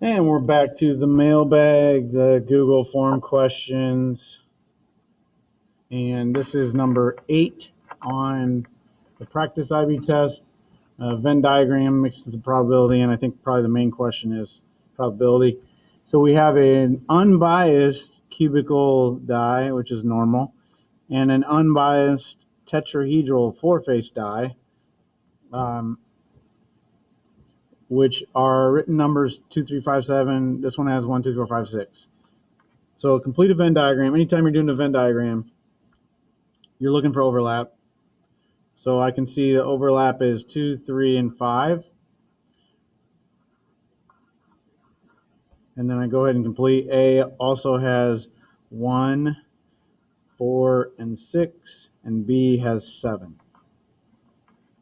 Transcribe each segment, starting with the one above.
And we're back to the mailbag, the Google form questions. And this is number 8 on the practice IB test. Venn diagram mixes of probability, and I think probably the main question is probability. So we have an unbiased cubical die, which is normal, and an unbiased tetrahedral four-face die, which are written numbers 2, 3, 5, 7. This one has 1, 2, 3, 4, 5, 6. So complete a Venn diagram. Anytime you're doing a Venn diagram, you're looking for overlap. So I can see the overlap is 2, 3, and 5. And then I go ahead and complete. A also has 1, 4, and 6, and B has 7.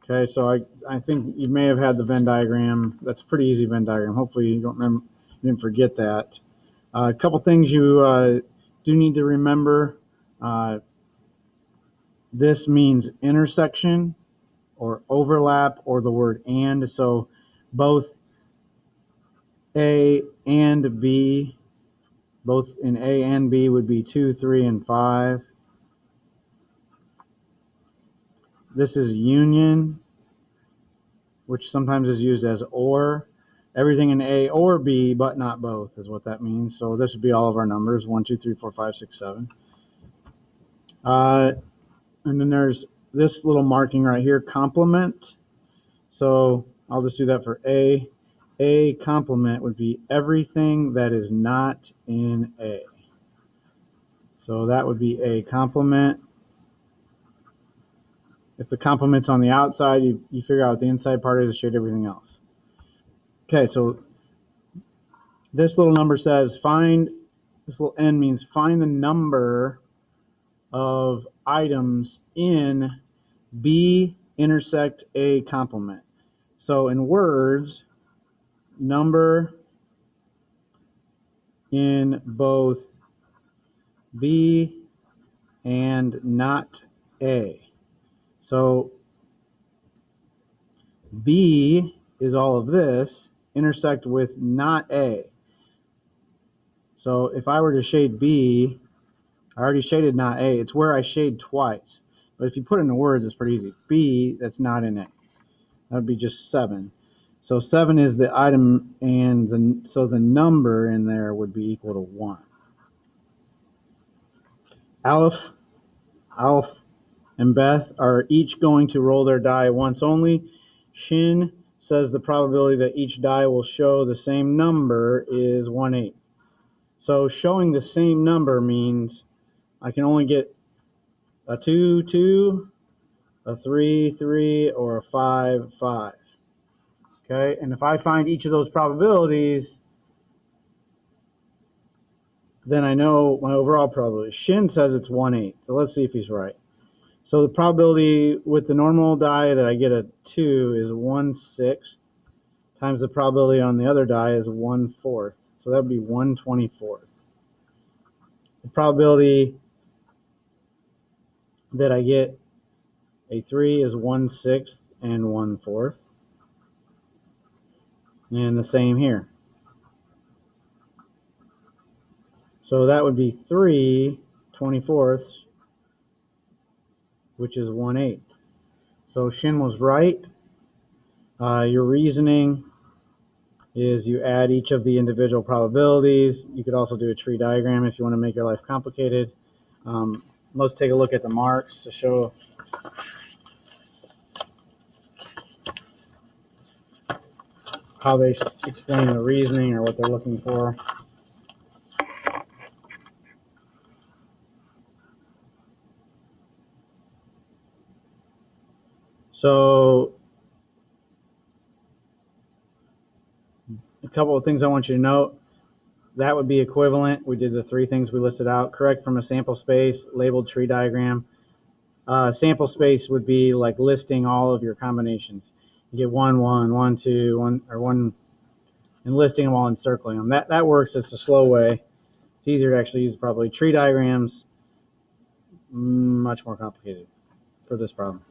Okay, so I think you may have had the Venn diagram. That's a pretty easy Venn diagram. Hopefully you don't remember, you didn't forget that. A couple things you do need to remember. This means intersection or overlap or the word and. So both A and B, both in A and B would be 2, 3, and 5. This is union, which sometimes is used as or. Everything in A or B, but not both, is what that means. So this would be all of our numbers, 1, 2, 3, 4, 5, 6, 7. And then there's this little marking right here, complement. So I'll just do that for A. A complement would be everything that is not in A. So that would be A complement. If the complement's on the outside, you figure out what the inside part is and shade everything else. Okay, so this little number says this little n means find the number of items in B intersect A complement. So in words, number in both B and not A. So B is all of this, intersect with not A. So if I were to shade B, I already shaded not A. It's where I shade twice. But if you put it into words, it's pretty easy. B, that's not in A. That would be just 7. So 7 is the item, and so the number in there would be equal to 1. Aleph, and Beth are each going to roll their die once only. Shin says the probability that each die will show the same number is 1/8. So showing the same number means I can only get a 2, 2, a 3, 3, or a 5, 5. Okay, and if I find each of those probabilities, then I know my overall probability. Shin says it's 1/8. So let's see if he's right. So the probability with the normal die that I get a 2 is 1/6 times the probability on the other die is 1/4. So that would be 1/24. The probability that I get a 3 is 1/6 and 1/4. And the same here. So that would be 3/24, which is 1/8. So Shin was right. Your reasoning is you add each of the individual probabilities. You could also do a tree diagram if you want to make your life complicated. Let's take a look at the marks to show how they explain the reasoning or what they're looking for. So a couple of things I want you to note. That would be equivalent. We did the 3 things we listed out. Correct from a sample space, labeled tree diagram. Sample space would be like listing all of your combinations. You get 1, 1, 1, 2, 1, or 1, and listing them all and circling them. That works. It's a slow way. It's easier to actually use probably. Tree diagrams, much more complicated for this problem.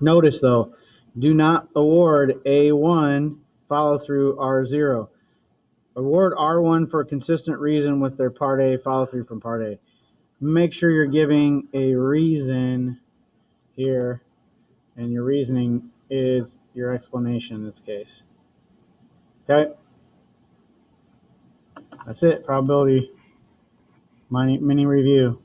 Notice though, do not award A1 follow through R0. Award R1 for a consistent reason with their Part A follow through from Part A. Make sure you're giving a reason here, and your reasoning is your explanation in this case. Okay? That's it. Probability mini review.